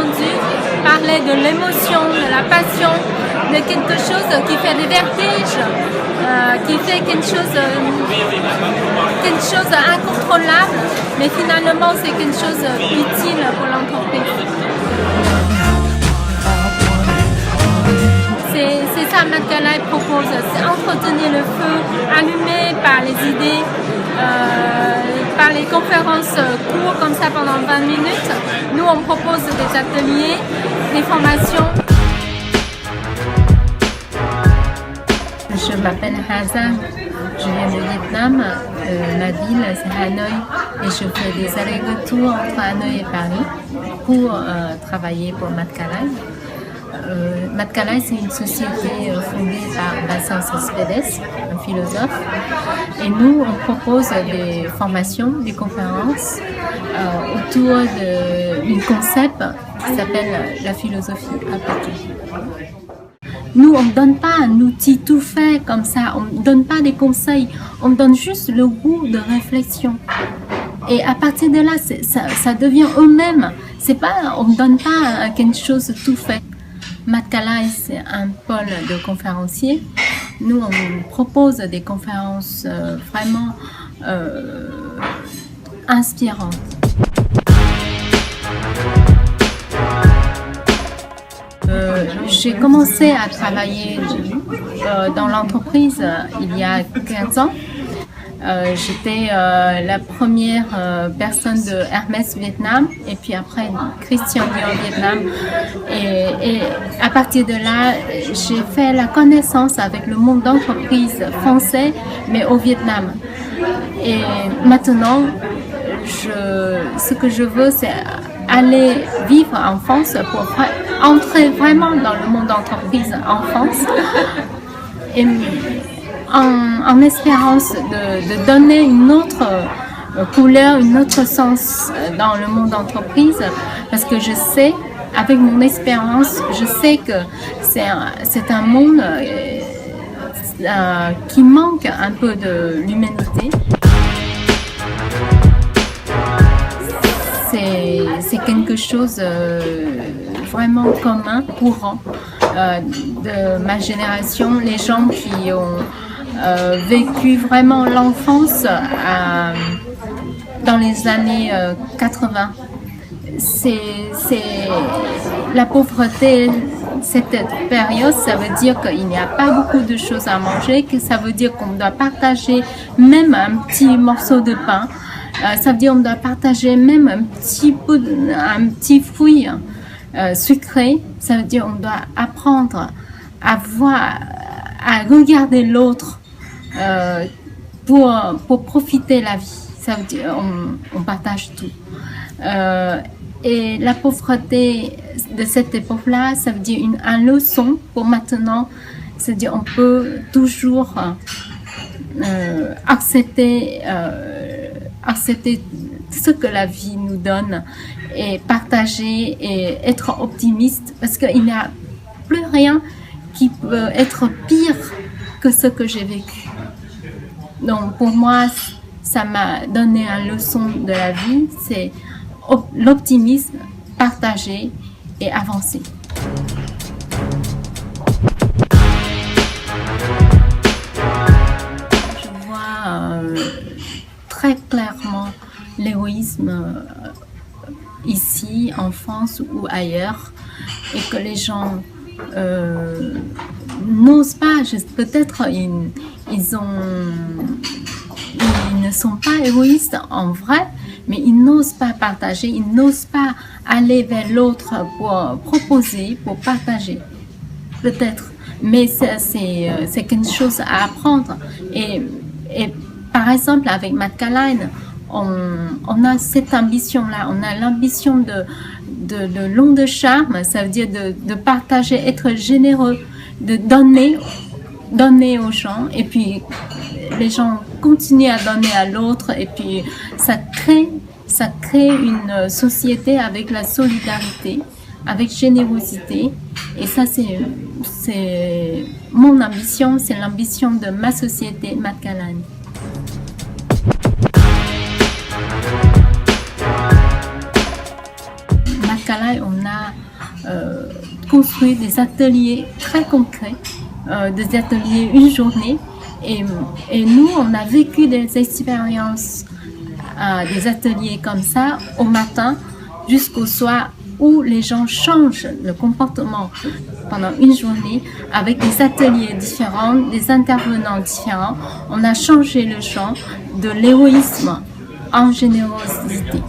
entendu parler de l'émotion, de la passion, de quelque chose qui fait des vertiges, qui fait quelque chose incontrôlable, mais finalement c'est quelque chose d'utile pour l'entreprise. C'est ça Matkala propose, c'est entretenir le feu allumé par les idées, par les conférences courtes comme ça pendant 20 minutes. Nous on propose des ateliers, des formations. Je m'appelle Hazan, je viens de Vietnam, ma ville c'est Hanoï et je fais des allers-retours entre Hanoï et Paris pour travailler pour Matkala. Matkala, c'est une société fondée par Vincent Cespedes, un philosophe, et nous on propose des formations, des conférences autour d'un concept qui s'appelle la philosophie appliquée. Nous, on ne donne pas un outil tout fait comme ça, on ne donne pas des conseils, on donne juste le goût de réflexion. Et à partir de là, ça devient eux-mêmes. On ne donne pas quelque chose tout fait. Matkala, c'est un pôle de conférenciers. Nous, on propose des conférences vraiment inspirantes. J'ai commencé à travailler dans l'entreprise il y a 15 ans. J'étais la première personne de Hermès Vietnam et puis après Christian Dior Vietnam et à partir de là j'ai fait la connaissance avec le monde d'entreprise français mais au Vietnam et maintenant ce que je veux c'est aller vivre en France pour entrer vraiment dans le monde d'entreprise en France et en espérance de donner une autre couleur, une autre sens dans le monde d'entreprise parce que je sais, avec mon expérience, je sais que c'est un monde qui manque un peu de l'humanité. C'est quelque chose vraiment commun, courant de ma génération, les gens qui ont vécu vraiment l'enfance dans les années 80. C'est la pauvreté, cette période, ça veut dire qu'il n'y a pas beaucoup de choses à manger, que ça veut dire qu'on doit partager même un petit morceau de pain. Ça veut dire qu'on doit partager même un petit fruit sucré. Ça veut dire qu'on doit apprendre à regarder l'autre pour profiter de la vie. Ça veut dire on partage tout. Et la pauvreté de cette époque-là, ça veut dire une leçon pour maintenant. C'est-à-dire on peut toujours accepter ce que la vie nous donne et partager et être optimiste parce qu'il n'y a plus rien qui peut être pire que ce que j'ai vécu. Donc pour moi, ça m'a donné une leçon de la vie, c'est l'optimisme, partager et avancer. Je vois très clairement l'égoïsme ici en France ou ailleurs et que les gens n'osent pas, peut-être ils ne sont pas égoïstes en vrai, mais ils n'osent pas partager, ils n'osent pas aller vers l'autre pour proposer, pour partager, peut-être. Mais c'est quelque chose à apprendre. Et par exemple, avec Matkala, on a cette ambition-là, on a l'ambition de l'onde de charme, ça veut dire de partager, être généreux, de donner aux gens, et puis les gens continuent à donner à l'autre, et puis ça crée une société avec la solidarité, avec générosité, et ça c'est mon ambition, c'est l'ambition de ma société Matkala. Skyline, on a construit des ateliers très concrets, des ateliers une journée. Et nous, on a vécu des expériences, des ateliers comme ça au matin jusqu'au soir où les gens changent le comportement pendant une journée avec des ateliers différents, des intervenants différents. On a changé le champ de l'héroïsme en générosité.